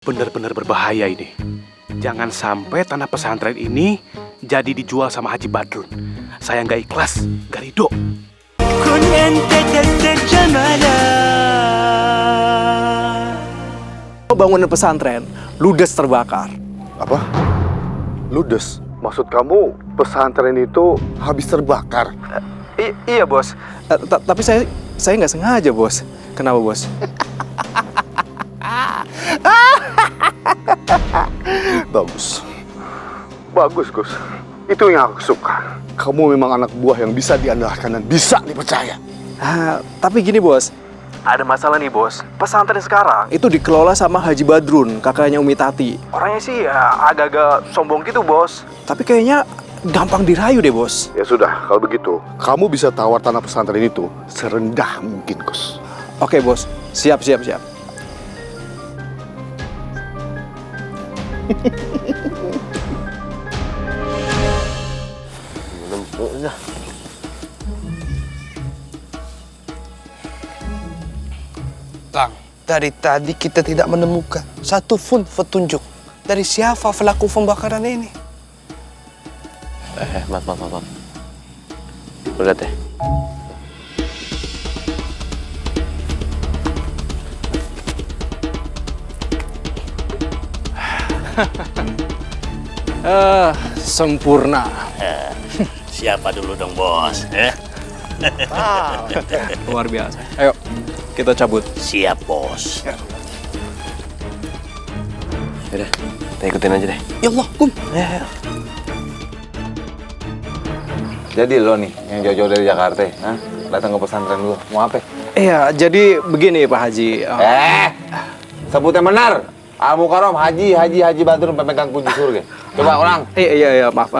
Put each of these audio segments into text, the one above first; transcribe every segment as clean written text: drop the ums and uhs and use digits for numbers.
Benar-benar berbahaya ini. Jangan sampai tanah pesantren ini jadi dijual sama Haji Badrun. Saya nggak ikhlas, nggak ridho. Bangunan pesantren ludes terbakar. Apa? Ludes? Maksud kamu pesantren itu habis terbakar? Iya bos. Tapi saya nggak sengaja bos. Kenapa bos? Bagus. Bagus, Gus. Itu yang aku suka. Kamu memang anak buah yang bisa diandalkan dan bisa dipercaya. Tapi gini bos. Ada masalah nih bos. Pesantren sekarang itu dikelola sama Haji Badrun, kakaknya Umi Tati. Orangnya sih ya agak-agak sombong gitu bos. Tapi kayaknya gampang dirayu deh bos. Ya sudah, kalau begitu, kamu bisa tawar tanah pesantren itu serendah mungkin, Gus. Oke bos. Siap. Kang, dari tadi kita tidak menemukan satu pun petunjuk dari siapa pelaku pembakaran ini. Maaf. Lu lihat deh. Sempurna. Siapa dulu dong bos? Luar biasa. Ayo, kita cabut. Siap bos. Yaudah, kita ikutin aja deh. Ya Allah, Kum. Jadi lo nih, yang jauh-jauh dari Jakarta, datang ke pesantren dulu, mau apa? Iya, jadi begini Pak Haji. Sebutnya benar. Al-Mukarram, Haji Badrun, pemegang kunci surga. Coba ulang. Iya, maaf.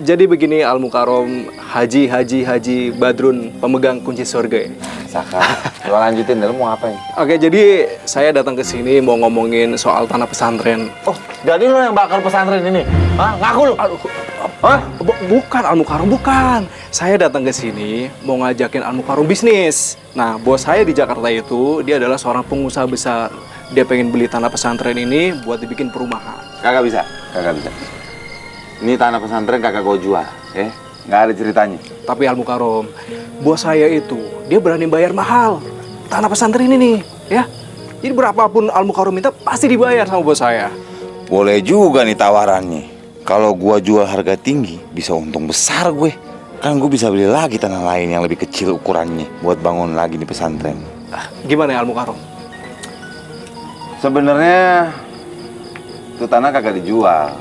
Jadi begini Al-Mukarram, Haji Badrun, pemegang kunci surga. Saka, lo lanjutin, lo mau apa nih? Oke, jadi saya datang ke sini mau ngomongin soal tanah pesantren. Oh, jadi lo yang bakar pesantren ini? Ngaku lo? Bukan Al-Mukarram, bukan. Saya datang ke sini mau ngajakin Al-Mukarram bisnis. Nah, bos saya di Jakarta itu, dia adalah seorang pengusaha besar. Dia pengen beli tanah pesantren ini buat dibikin perumahan. Kagak bisa. Ini tanah pesantren kagak gue jual, ya? Nggak ada ceritanya. Tapi Al-Mukarram, bos saya itu, dia berani bayar mahal. Tanah pesantren ini nih, ya. Jadi berapapun Al-Mukarram minta, pasti dibayar sama bos saya. Boleh juga nih tawarannya. Kalau gua jual harga tinggi, bisa untung besar gue. Kan gue bisa beli lagi tanah lain yang lebih kecil ukurannya buat bangun lagi di pesantren. Gimana ya Al-Mukarram? Sebenarnya itu tanah kagak dijual,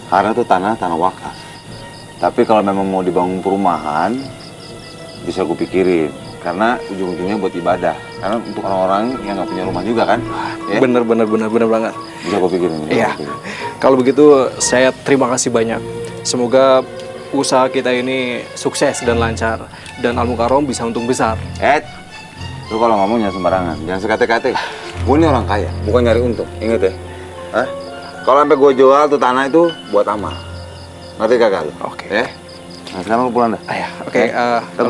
karena itu tanah wakaf. Tapi kalau memang mau dibangun perumahan, bisa gue pikirin. Karena ujung-ujungnya buat ibadah. Karena untuk orang-orang yang nggak punya rumah juga kan. Ya? Bener banget. Bisa gue pikirin. Iya. Kalau begitu saya terima kasih banyak. Semoga usaha kita ini sukses dan lancar. Dan Al-Mukarram bisa untung besar. Lu kalau ngomongnya sembarangan, jangan sekate-kate. Gue ini orang kaya, bukan nyari untung. Ingat ya. Kalau sampai gue jual tuh tanah itu buat amal. Ngerti kagak lu? Oke. Ya? Nah sekarang lu pulang dah. Oke. Ntar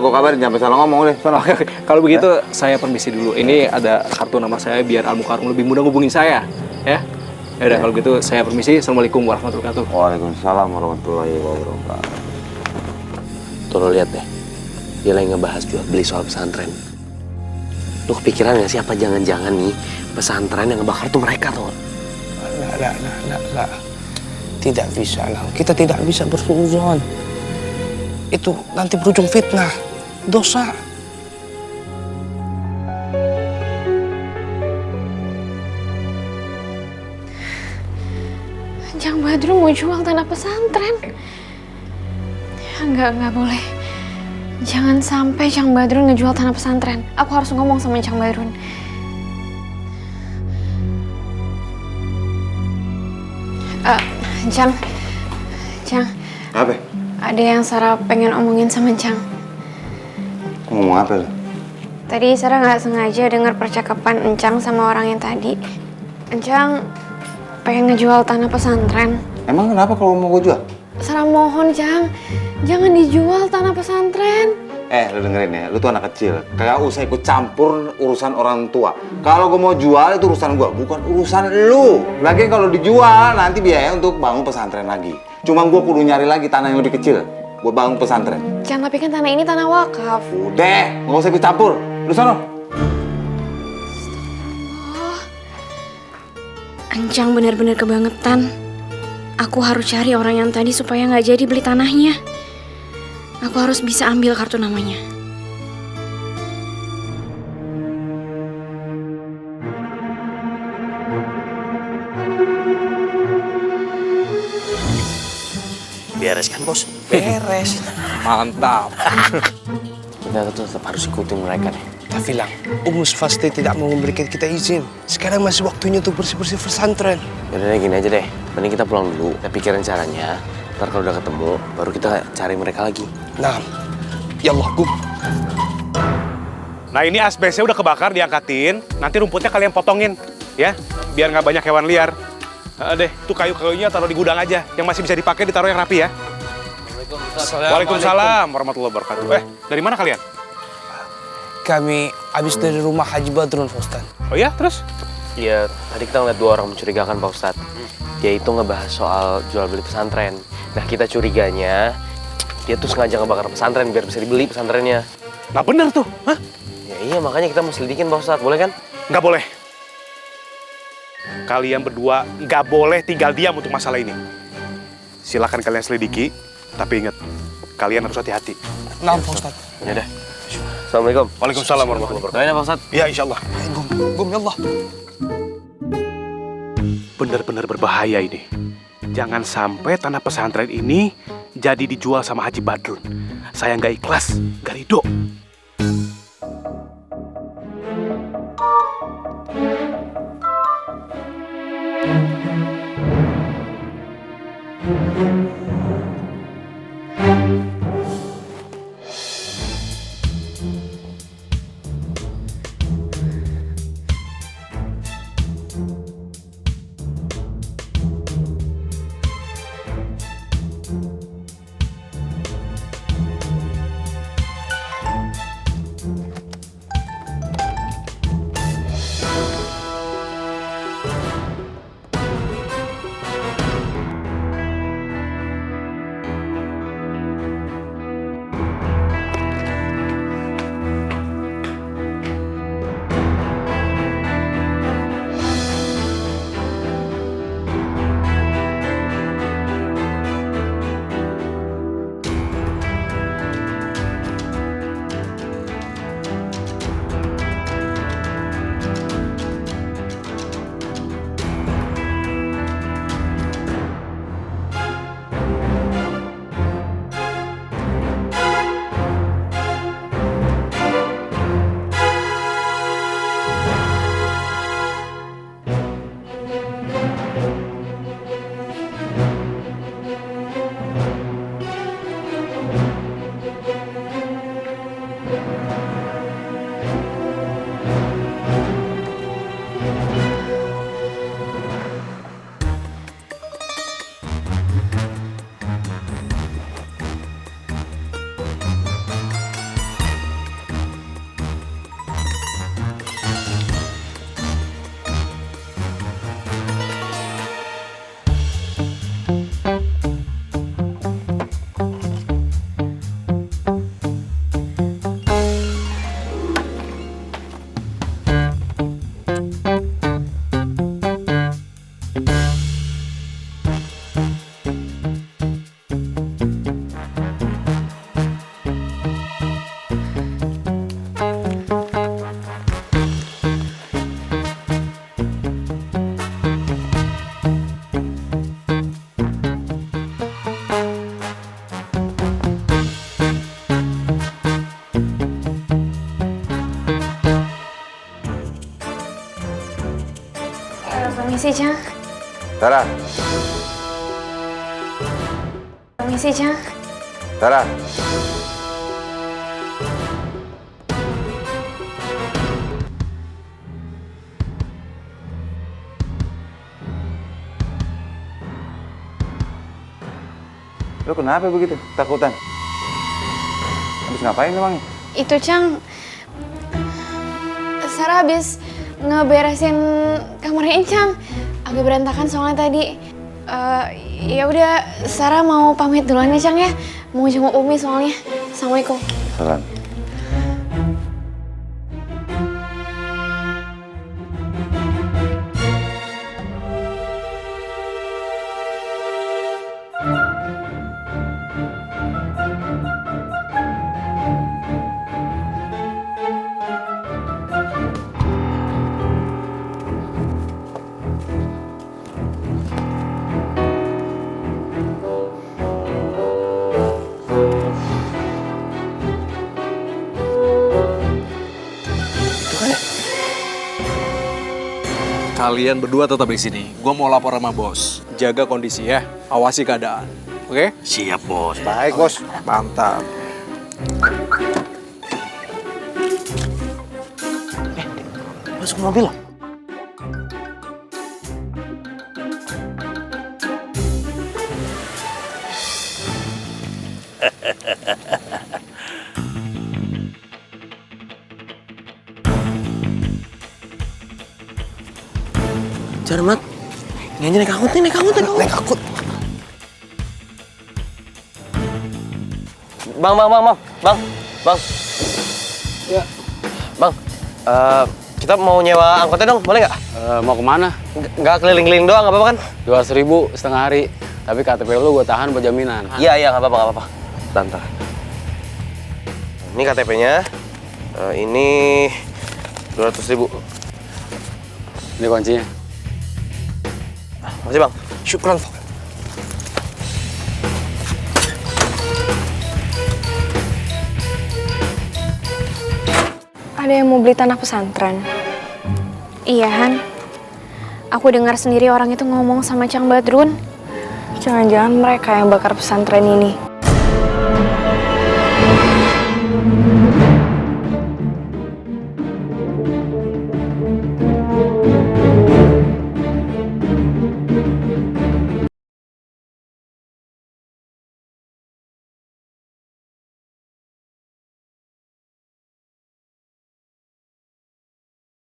gue kabarin, jangan salah ngomong deh. Sono. Oke. Kalau begitu saya permisi dulu. Ini ada kartu nama saya biar Al-Mukarram lebih mudah hubungin saya. Ya. Yaudah kalau gitu saya permisi. Assalamualaikum warahmatullahi wabarakatuh. Waalaikumsalam warahmatullahi wabarakatuh. Tuh lo lihat deh. Dia lagi ngebahas jual beli soal pesantren. Lu kepikiran gak sih apa jangan-jangan nih pesantren yang ngebakar tuh mereka tuh? Lah. Tidak bisa lah. Kita tidak bisa bersuuzon. Itu nanti berujung fitnah, dosa. Jang Badrun mau jual tanah pesantren. Enggak boleh. Jangan sampai Jang Badrun ngejual tanah pesantren. Aku harus ngomong sama Jang Badrun. Jang. Apa? Ada yang Sarah pengen omongin sama Jang. Ngomong apa lu? Tadi Sarah nggak sengaja dengar percakapan Encang sama orang yang tadi. Encang pengen ngejual tanah pesantren. Emang kenapa kalau mau gue jual? Sarah mohon, Jang. Jangan dijual tanah pesantren. Lu dengerin ya, lu tuh anak kecil. Kagak usah ikut campur urusan orang tua. Kalau gue mau jual itu urusan gue, bukan urusan lu. Lagian kalau dijual nanti biaya untuk bangun pesantren lagi. Cuma gue kudu nyari lagi tanah yang lebih kecil buat bangun pesantren. Jangan, tapi kan tanah ini tanah wakaf. Udah, nggak usah ikut campur. Lu sono. Ancang benar-benar kebangetan. Aku harus cari orang yang tadi supaya nggak jadi beli tanahnya. Aku harus bisa ambil kartu namanya. Beres kan bos? Beres. Mantap. Kita tuh tetap harus ikutin mereka nih. Tapi Lang, Umus pasti tidak mau memberikan kita izin. Sekarang masih waktunya untuk bersih-bersih pesantren. Yaudah gini aja deh, mending kita pulang dulu. Kita pikirin caranya. Ntar kalau udah ketemu, baru kita cari mereka lagi. Nah, ya Allah, Gum. Nah ini asbesnya udah kebakar, diangkatin. Nanti rumputnya kalian potongin, ya, biar nggak banyak hewan liar. Deh, tuh kayu-kayunya taruh di gudang aja. Yang masih bisa dipakai ditaruh yang rapi ya. Waalaikumsalam warahmatullahi wabarakatuh. Dari mana kalian? Kami habis dari rumah Haji Badrun, Pak Ustadz. Oh ya, terus? Iya, tadi kita ngeliat 2 orang mencurigakan Pak Ustadz. Dia itu ngebahas soal jual beli pesantren. Nah kita curiganya, dia tuh sengaja ngebakar pesantren biar bisa dibeli pesantrennya. Nah bener tuh, hah? Ya iya, makanya kita mau selidikin Pak Ustadz, boleh kan? Nggak boleh. Kalian berdua nggak boleh tinggal diam untuk masalah ini. Silakan kalian selidiki, tapi ingat, kalian harus hati-hati. Nah, Pak Ustadz. Ya udah. Assalamualaikum. Waalaikumsalam warahmatullahi wabarakatuh. Doain ya Pak Ustadz. Ya insya Allah. Gum, ya Allah. Benar-benar berbahaya ini. Jangan sampai tanah pesantren ini jadi dijual sama Haji Badrun. Saya nggak ikhlas, nggak ridho. Permisi, Cang. Tara, Permisi, Cang. Tara. Lo kenapa begitu? Takutan? Habis Habis ngapain emang? Itu Cang, Sarah habis ngeberesin kamarnya Incang. Agak berantakan soalnya tadi. Ya udah, Sarah mau pamit duluan ya Cang ya. Mau jenguk Umi soalnya. Assalamualaikum. Salam. Kalian berdua tetap di sini. Gue mau lapor sama bos. Jaga kondisi ya. Awasi keadaan. Oke? Siap, Bos. Baik, Bos. Mantap. Masuk mobil loh. Jangan mat. Ini aja naik angkut nih, naik angkut. Naik angkut. Bang. Ya. Bang, kita mau nyewa angkotnya dong, boleh nggak? Mau kemana? Nggak keliling-keliling doang, nggak apa-apa kan? 200.000 setengah hari. Tapi KTP lu gue tahan buat jaminan. Iya, nggak apa-apa. Tante. Ini KTP-nya. Ini 200.000. Ini kuncinya. Makasih bang. Syukran. Ada yang mau beli tanah pesantren? Iya, Han. Aku dengar sendiri orang itu ngomong sama Cang Badrun. Jangan-jangan mereka yang bakar pesantren ini.